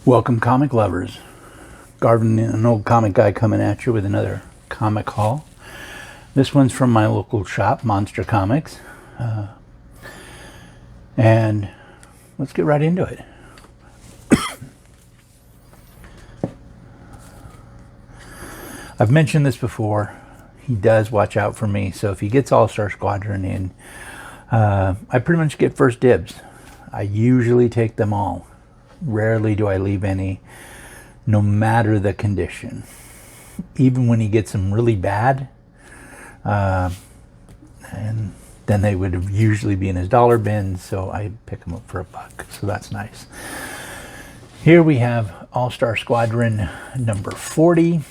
Welcome, comic lovers. Garvin, an old comic guy, coming at you with another comic haul. This one's from my local shop, Monster Comics. And let's get right into it. I've mentioned this before. He does watch out for me, so if he gets All-Star Squadron in, I pretty much get first dibs. I usually take them all. Rarely do I leave any, no matter the condition. Even when he gets them really bad, and then they would usually be in his dollar bin, so I pick them up for $1, so that's nice. Here we have All-Star Squadron number 40.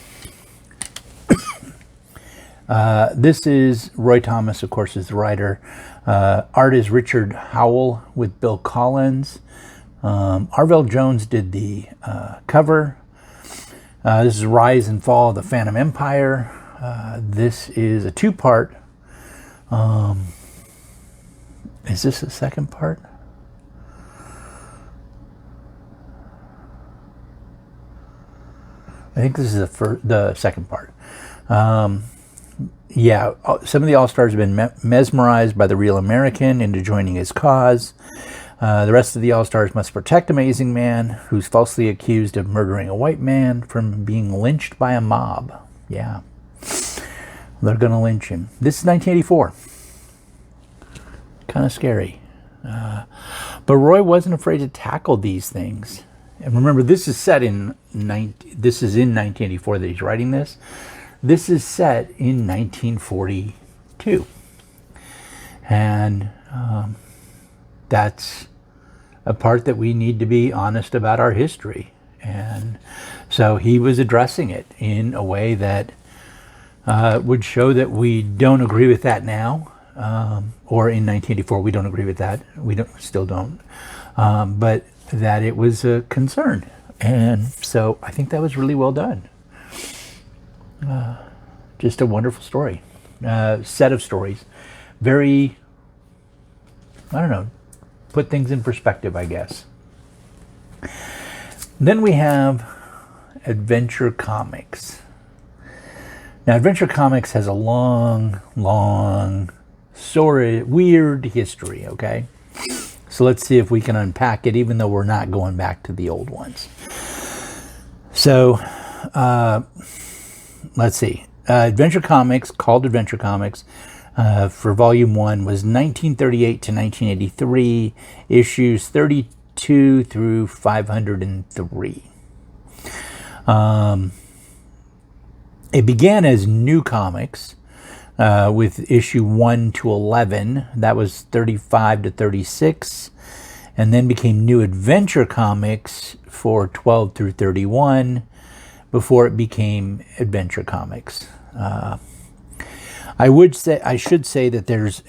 This is Roy Thomas, of course, is the writer. Art is Richard Howell with Bill Collins. Arvell Jones did the cover. This is Rise and Fall of the Phantom Empire. This is a two-part. Is this the second part? I think this is the second part. Yeah, some of the All-Stars have been mesmerized by the real American into joining his cause. The rest of the All-Stars must protect Amazing Man, who's falsely accused of murdering a white man, from being lynched by a mob. Yeah, they're going to lynch him. This is 1984. Kind of scary. But Roy wasn't afraid to tackle these things. And remember, this is set in 1984 that he's writing this. This is set in 1942. And that's a part that we need to be honest about our history. And so he was addressing it in a way that would show that we don't agree with that now. Or in 1984, we don't agree with that. Still don't. But that it was a concern. And so I think that was really well done. Just a wonderful story. Set of stories. Very, I don't know, put things in perspective, I guess. Then we have Adventure Comics. Now, Adventure Comics has a long, weird history, okay? So let's see if we can unpack it, even though we're not going back to the old ones. So, let's see. Adventure Comics, called Adventure Comics, for Volume 1 was 1938 to 1983, issues 32 through 503. It began as New Comics with issue 1 to 11. That was 35 to 36. And then became New Adventure Comics for 12 through 31 before it became Adventure Comics. I should say that there's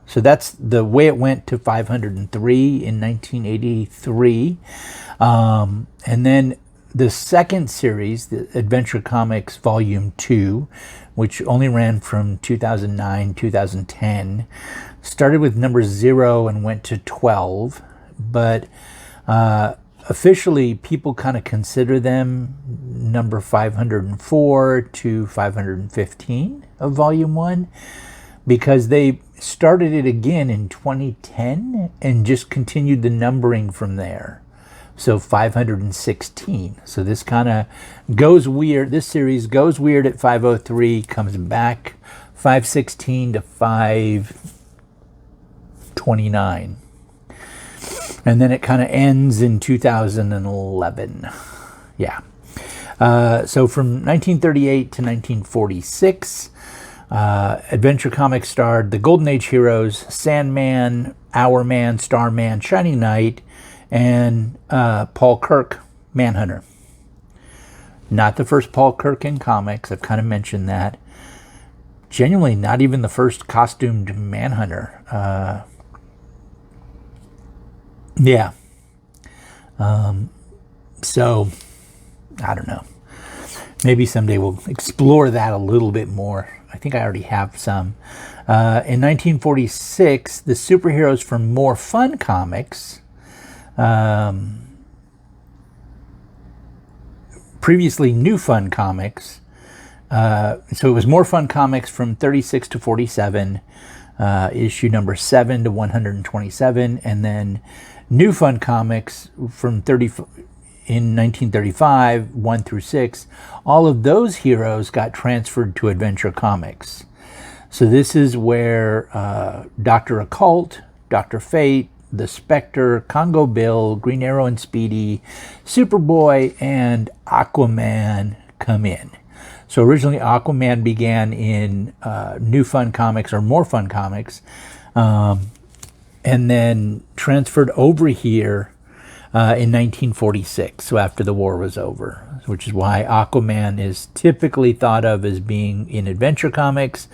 so that's the way it went to 503 in 1983. And then the second series, the Adventure Comics Volume 2, which only ran from 2009, 2010, started with number 0 and went to 12. But officially, people kind of consider them number 504 to 515 of Volume 1 because they started it again in 2010 and just continued the numbering from there. So 516. So this kind of goes weird. This series goes weird at 503, comes back 516 to 529. And then it kind of ends in 2011. Yeah. So from 1938 to 1946, Adventure Comics starred the Golden Age heroes Sandman, Hourman, Starman, Shining Knight, and Paul Kirk, Manhunter. Not the first Paul Kirk in comics. I've kind of mentioned that. Genuinely, not even the first costumed Manhunter. Yeah. So, I don't know. Maybe someday we'll explore that a little bit more. I think I already have some. In 1946, the superheroes from More Fun Comics previously New Fun Comics. So it was More Fun Comics from 36 to 47, issue number 7 to 127, and then New Fun Comics from 30 in 1935, 1 through 6. All of those heroes got transferred to Adventure Comics. So this is where Dr. Occult, Dr. Fate, the Spectre, Congo Bill, Green Arrow and Speedy, Superboy, and Aquaman come in. So originally Aquaman began in New Fun Comics or More Fun Comics, and then transferred over here in 1946, so after the war was over, which is why Aquaman is typically thought of as being in Adventure Comics.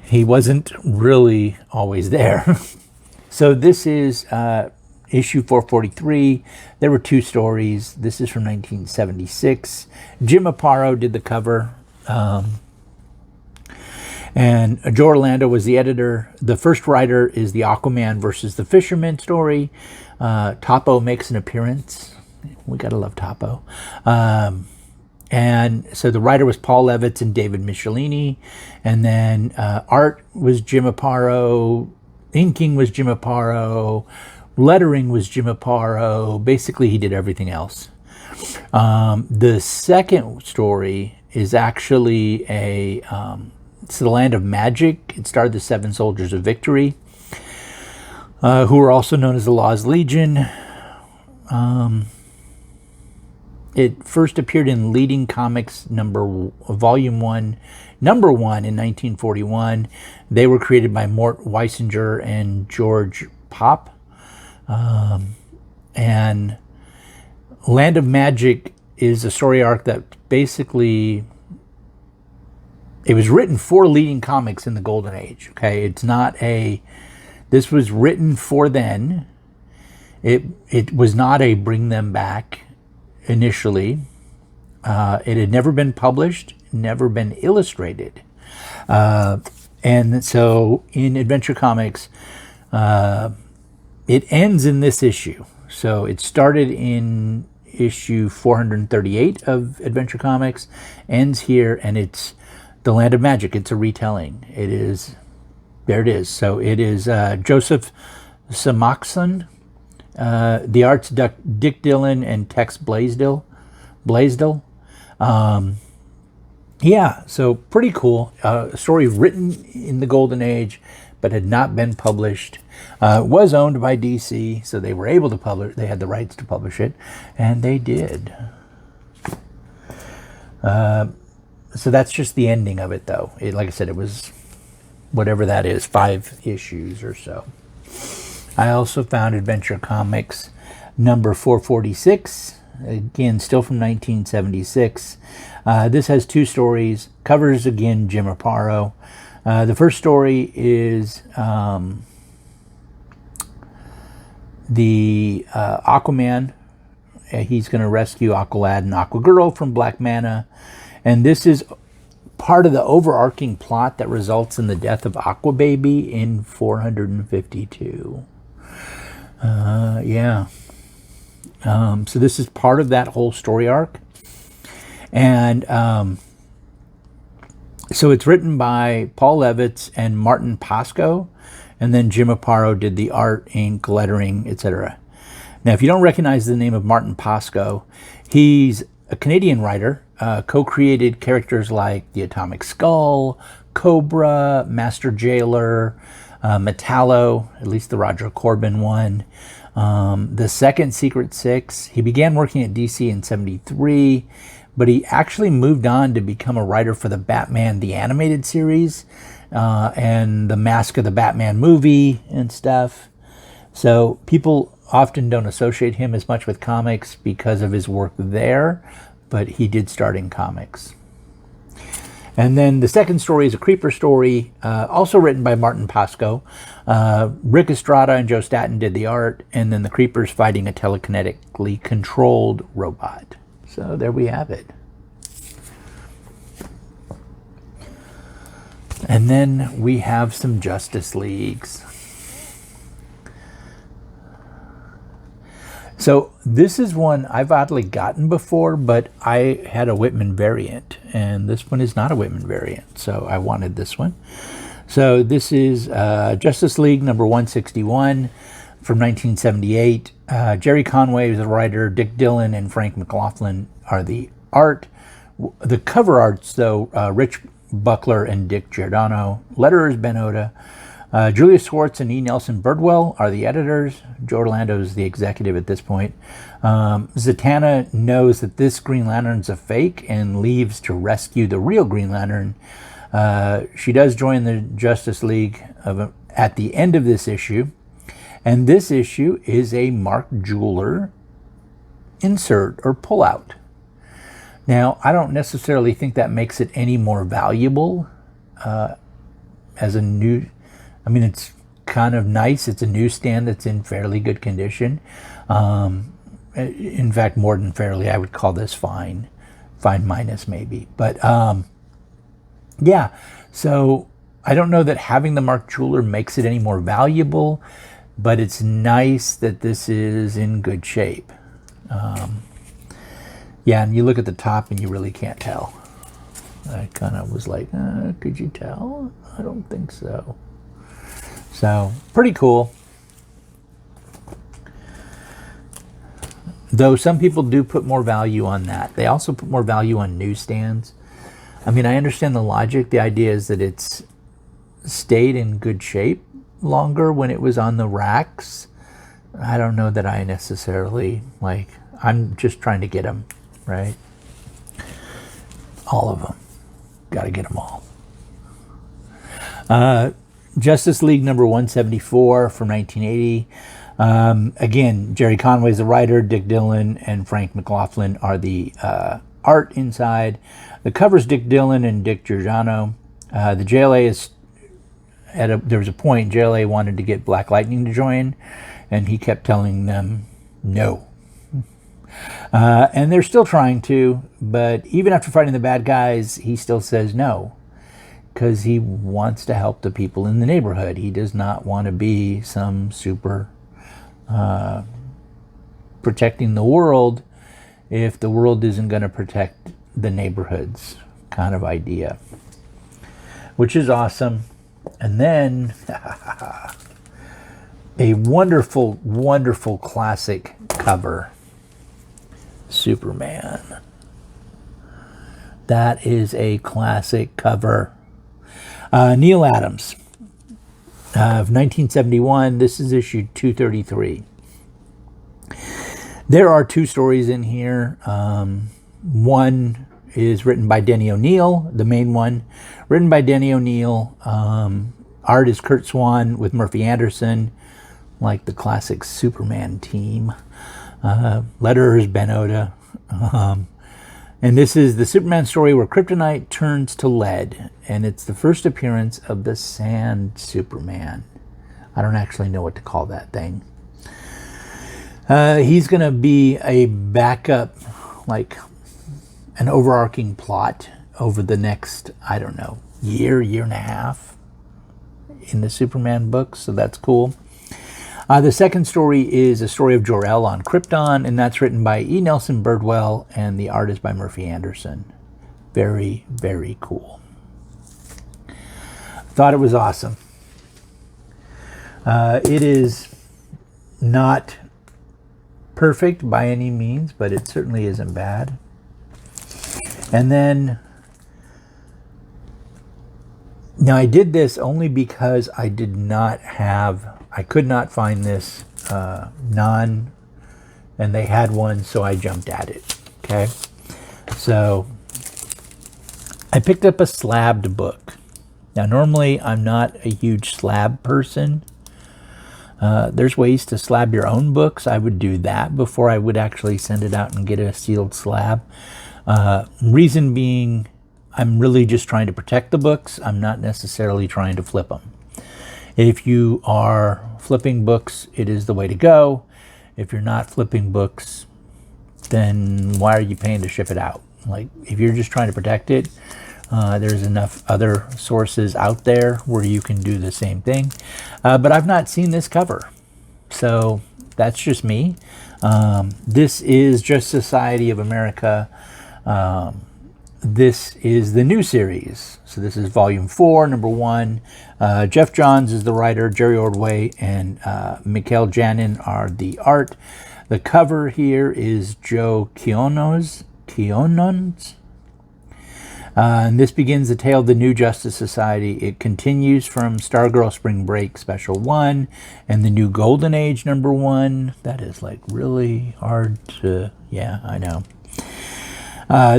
He wasn't really always there. So this is issue 443. There were 2 stories. This is from 1976. Jim Aparo did the cover. And Joe Orlando was the editor. The first writer is the Aquaman versus the Fisherman story. Topo makes an appearance. We gotta love Topo. And so the writer was Paul Levitz and David Michelini. And then art was Jim Aparo. Inking was Jim Aparo. Lettering was Jim Aparo. Basically, he did everything else. The second story is actually it's the Land of Magic. It starred the 7 Soldiers of Victory, who were also known as the Lost Legion. It first appeared in Leading Comics Volume 1, number 1 in 1941. They were created by Mort Weisinger and George Pop. And Land of Magic is a story arc that basically, it was written for Leading Comics in the Golden Age. Okay, it's not this was written for then. It was not a bring them back initially. It had never been published, never been illustrated. And so in Adventure Comics, it ends in this issue. So it started in issue 438 of Adventure Comics, ends here, and it's The Land of Magic. It's a retelling. It is, there it is. So it is Joseph Samoxon. The art's Dick Dillon and Tex Blaisdell. Yeah, so pretty cool. A story written in the Golden Age, but had not been published. Was owned by DC, so they were able to publish. They had the rights to publish it, and they did. So that's just the ending of it, though. Like I said, it was whatever that is, 5 issues or so. I also found Adventure Comics number 446, again, still from 1976. This has 2 stories. Covers, again, Jim Aparo. The first story is the Aquaman. He's going to rescue Aqualad and Aquagirl from Black Mana. And this is part of the overarching plot that results in the death of Aquababy in 452. Yeah. So this is part of that whole story arc. And so it's written by Paul Levitz and Martin Pasco, and then Jim Aparo did the art, ink, lettering, etc. Now, if you don't recognize the name of Martin Pasco, he's a Canadian writer, co-created characters like the Atomic Skull, Cobra, Master Jailer, Metallo, at least the Roger Corbin one, the second Secret Six. He began working at DC in '73, but he actually moved on to become a writer for the Batman the Animated Series and the Mask of the Batman movie and stuff. So people often don't associate him as much with comics because of his work there, but he did start in comics. And then the second story is a Creeper story, also written by Martin Pasco. Rick Estrada and Joe Staton did the art, and then the Creepers fighting a telekinetically controlled robot. So there we have it. And then we have some Justice Leagues. So this is one I've oddly gotten before, but I had a Whitman variant, and this one is not a Whitman variant, so I wanted this one. So this is Justice League number 161 from 1978. Jerry Conway is the writer, Dick Dillon and Frank McLaughlin are the art. The cover arts, though, Rich Buckler and Dick Giordano. Letterers, Ben Oda. Julia Schwartz and E. Nelson Birdwell are the editors. Joe Orlando is the executive at this point. Zatanna knows that this Green Lantern's a fake and leaves to rescue the real Green Lantern. She does join the Justice League at the end of this issue. And this issue is a Mark Jeweler insert or pullout. Now, I don't necessarily think that makes it any more valuable as a new... I mean, it's kind of nice. It's a newsstand that's in fairly good condition. In fact, more than fairly, I would call this fine. Fine minus, maybe. But, yeah. So, I don't know that having the Mark Jeweler makes it any more valuable, but it's nice that this is in good shape. Yeah, and you look at the top and you really can't tell. I kind of was like, could you tell? I don't think so. So, pretty cool. Though some people do put more value on that. They also put more value on newsstands. I mean, I understand the logic. The idea is that it's stayed in good shape longer when it was on the racks. I don't know that I necessarily, like, I'm just trying to get them, right? All of them. Got to get them all. Justice League number 174 from 1980. Again, Jerry Conway is the writer. Dick Dillon and Frank McLaughlin are the art inside. The cover's Dick Dillon and Dick Giordano. The JLA is there was a point JLA wanted to get Black Lightning to join, and he kept telling them no. And they're still trying to, but even after fighting the bad guys, he still says no. Because he wants to help the people in the neighborhood. He does not want to be some super protecting the world if the world isn't going to protect the neighborhoods kind of idea. Which is awesome. And then a wonderful, wonderful classic cover. Superman. That is a classic cover. Neil Adams of 1971. This is issue 233. There are two stories in here. One is written by Denny O'Neil, the main one. Written by Denny O'Neil. Art is Kurt Swan with Murphy Anderson, like the classic Superman team. Letterer is Ben Oda. And this is the Superman story where kryptonite turns to lead. And it's the first appearance of the Sand Superman. I don't actually know what to call that thing. He's going to be a backup, like an overarching plot over the next, I don't know, year and a half in the Superman books. So that's cool. The second story is a story of Jor-El on Krypton, and that's written by E. Nelson Birdwell, and the art is by Murphy Anderson. Very, very cool. Thought it was awesome. It is not perfect by any means, but it certainly isn't bad. And then, now I did this only because I could not find this and they had one, so I jumped at it. Okay, so I picked up a slabbed book. Now normally I'm not a huge slab person. There's ways to slab your own books. I would do that before I would actually send it out and get a sealed slab. Reason being, I'm really just trying to protect the books. I'm not necessarily trying to flip them. If you are flipping books, it is the way to go. If you're not flipping books, then why are you paying to ship it out? Like, if you're just trying to protect it, there's enough other sources out there where you can do the same thing. But I've not seen this cover. So That's just me. This is Just Society of America. This is the new series. So this is volume 4, number 1. Jeff Johns is the writer, Jerry Ordway and Mikhail Janin are the art. The cover here is Joe Quinon's. And this begins the tale of the new Justice Society. It continues from Stargirl Spring Break Special 1 and the new Golden Age number 1. That is like really hard to... Yeah, I know.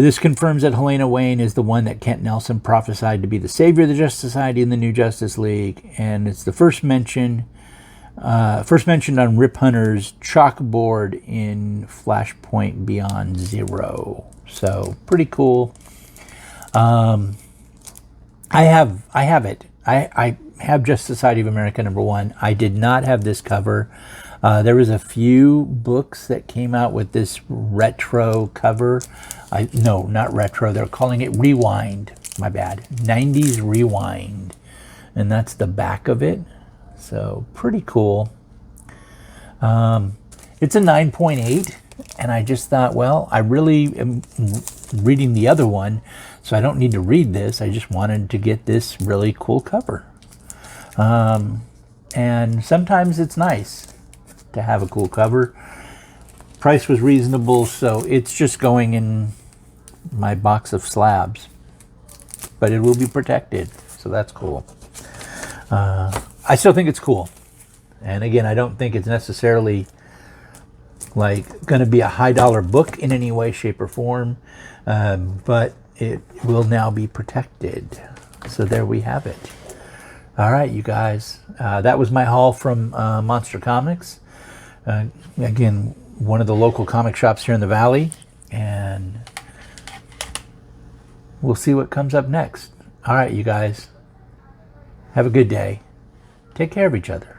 This confirms that Helena Wayne is the one that Kent Nelson prophesied to be the savior of the Justice Society in the new Justice League. And it's the first mentioned on Rip Hunter's chalkboard in Flashpoint Beyond Zero. So pretty cool. I have it. I have Just Society of America number 1. I did not have this cover. There was a few books that came out with this retro cover. No, not retro. They're calling it Rewind. My bad. 90s Rewind. And that's the back of it. So pretty cool. It's a 9.8. And I just thought, well, I really am reading the other one, so I don't need to read this. I just wanted to get this really cool cover. And sometimes it's nice to have a cool cover. Price was reasonable, so it's just going in my box of slabs. But it will be protected, so that's cool. I still think it's cool. And again, I don't think it's necessarily like going to be a high dollar book in any way, shape, or form, but it will now be protected. So there we have it. All right, you guys, that was my haul from Monster Comics. Again, one of the local comic shops here in the Valley, and we'll see what comes up next. All right, you guys, have a good day. Take care of each other.